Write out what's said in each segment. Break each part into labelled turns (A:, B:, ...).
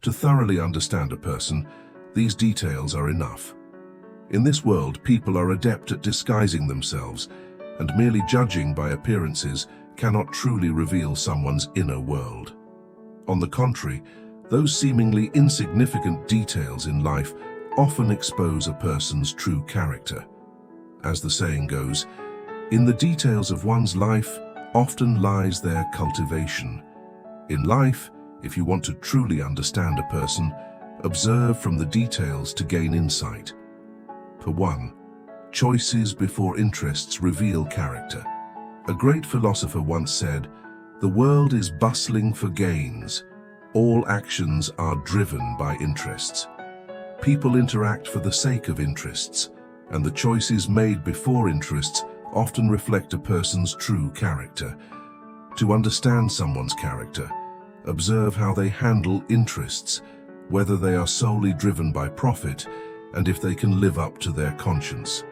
A: To thoroughly understand a person, these details are enough. In this world, people are adept at disguising themselves, and merely judging by appearances cannot truly reveal someone's inner world. On the contrary, those seemingly insignificant details in life often expose a person's true character. As the saying goes, in the details of one's life often lies their cultivation. In life, if you want to truly understand a person, observe from the details to gain insight. For one, choices before interests reveal character. A great philosopher once said, "The world is bustling for gains. All actions are driven by interests." People interact for the sake of interests, and the choices made before interests often reflect a person's true character. To understand someone's character, observe how they handle interests, whether they are solely driven by profit, and if they can live up to their conscience.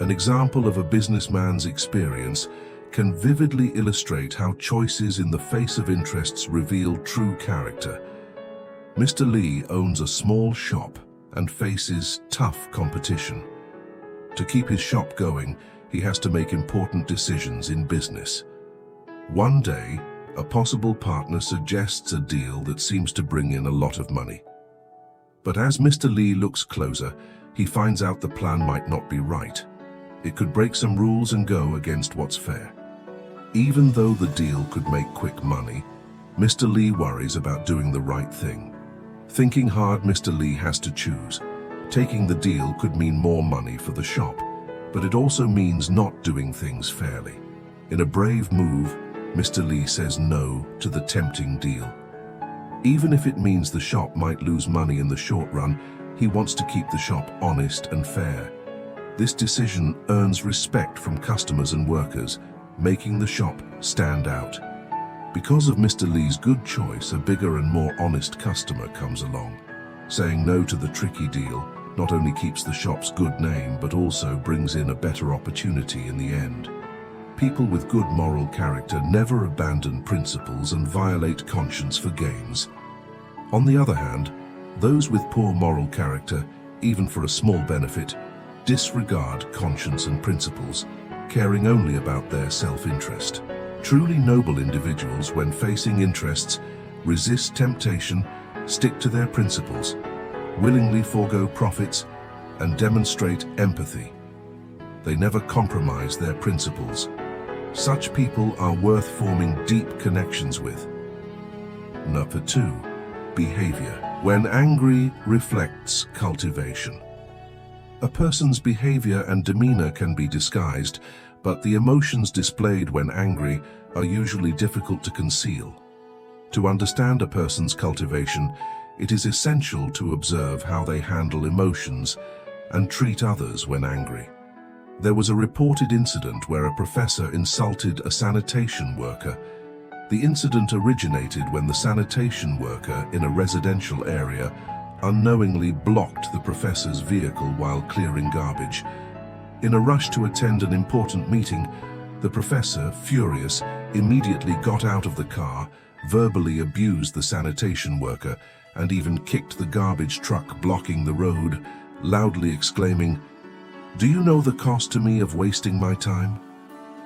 A: An example of a businessman's experience can vividly illustrate how choices in the face of interests reveal true character. Mr. Lee owns a small shop and faces tough competition. To keep his shop going, he has to make important decisions in business. One day, a possible partner suggests a deal that seems to bring in a lot of money. But as Mr. Lee looks closer, he finds out the plan might not be right. It could break some rules and go against what's fair. Even though the deal could make quick money, Mr. Lee worries about doing the right thing. Thinking hard, Mr. Lee has to choose. Taking the deal could mean more money for the shop, but it also means not doing things fairly. In a brave move, Mr. Lee says no to the tempting deal. Even if it means the shop might lose money in the short run, he wants to keep the shop honest and fair. This decision earns respect from customers and workers, making the shop stand out. Because of Mr. Lee's good choice, a bigger and more honest customer comes along. Saying no to the tricky deal not only keeps the shop's good name, but also brings in a better opportunity in the end. People with good moral character never abandon principles and violate conscience for gains. On the other hand, those with poor moral character, even for a small benefit, disregard conscience and principles, caring only about their self-interest. Truly noble individuals, when facing interests, resist temptation, stick to their principles, willingly forego profits, and demonstrate empathy. They never compromise their principles. Such people are worth forming deep connections with. Number 2. Behavior. When angry reflects cultivation. A person's behavior and demeanor can be disguised, but the emotions displayed when angry are usually difficult to conceal. To understand a person's cultivation, it is essential to observe how they handle emotions and treat others when angry. There was a reported incident where a professor insulted a sanitation worker. The incident originated when the sanitation worker in a residential area unknowingly blocked the professor's vehicle while clearing garbage. In a rush to attend an important meeting, the professor, furious, immediately got out of the car, verbally abused the sanitation worker, and even kicked the garbage truck blocking the road, loudly exclaiming, "Do you know the cost to me of wasting my time?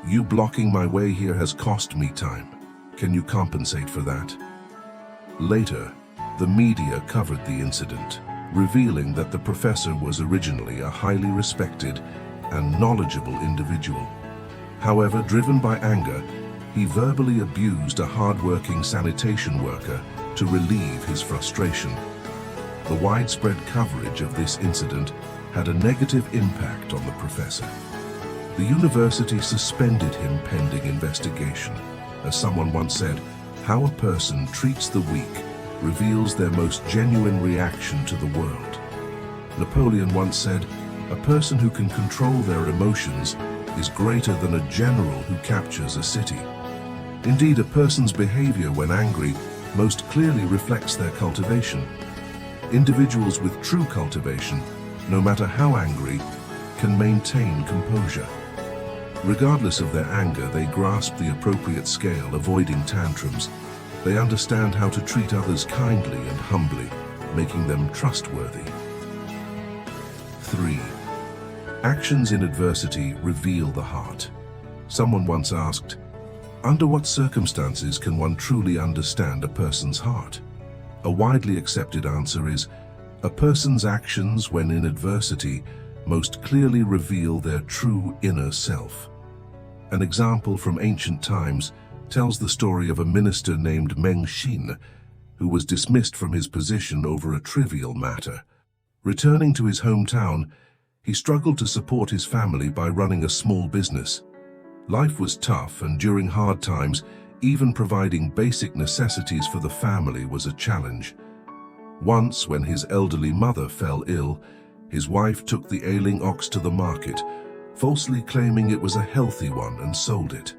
A: You blocking my way here has cost me time. Can you compensate for that?" Later, the media covered the incident, revealing that the professor was originally a highly respected and knowledgeable individual. However, driven by anger, he verbally abused a hard-working sanitation worker to relieve his frustration. The widespread coverage of this incident had a negative impact on the professor. The university suspended him pending investigation. As someone once said, "How a person treats the weak reveals their most genuine reaction to the world." Napoleon once said, "A person who can control their emotions is greater than a general who captures a city." Indeed, a person's behavior when angry most clearly reflects their cultivation. Individuals with true cultivation, no matter how angry, can maintain composure. Regardless of their anger, they grasp the appropriate scale, avoiding tantrums. They understand how to treat others kindly and humbly, making them trustworthy. 3. Actions in adversity reveal the heart. Someone once asked, "Under what circumstances can one truly understand a person's heart?" A widely accepted answer is, a person's actions when in adversity most clearly reveal their true inner self. An example from ancient times tells the story of a minister named Meng Xin, who was dismissed from his position over a trivial matter. Returning to his hometown, he struggled to support his family by running a small business. Life was tough, and during hard times, even providing basic necessities for the family was a challenge. Once, when his elderly mother fell ill, his wife took the ailing ox to the market, falsely claiming it was a healthy one, and sold it.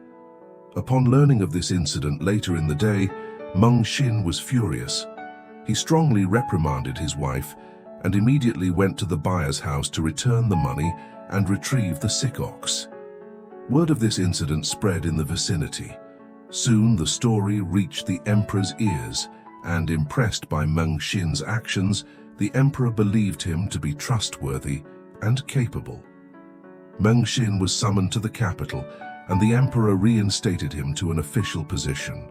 A: Upon learning of this incident later in the day, Meng Xin was furious. He strongly reprimanded his wife and immediately went to the buyer's house to return the money and retrieve the sick ox. Word of this incident spread in the vicinity. Soon the story reached the emperor's ears, and impressed by Meng Xin's actions, the emperor believed him to be trustworthy and capable. Meng Xin was summoned to the capital, and the emperor reinstated him to an official position.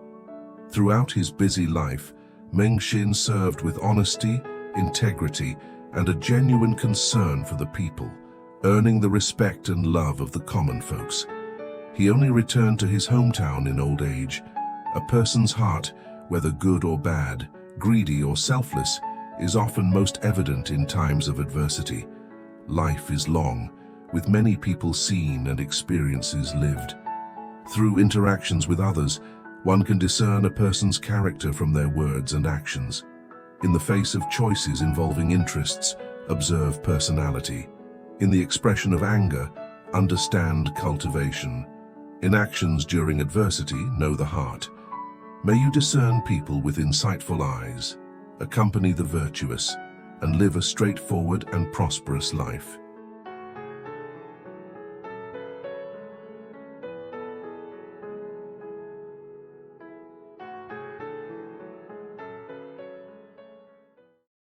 A: Throughout his busy life, Meng Xin served with honesty, integrity, and a genuine concern for the people, earning the respect and love of the common folks. He only returned to his hometown in old age. A person's heart, whether good or bad, greedy or selfless, is often most evident in times of adversity. Life is long, with many people seen and experiences lived. Through interactions with others, one can discern a person's character from their words and actions. In the face of choices involving interests, observe personality. In the expression of anger, understand cultivation. In actions during adversity, know the heart. May you discern people with insightful eyes, accompany the virtuous, and live a straightforward and prosperous life.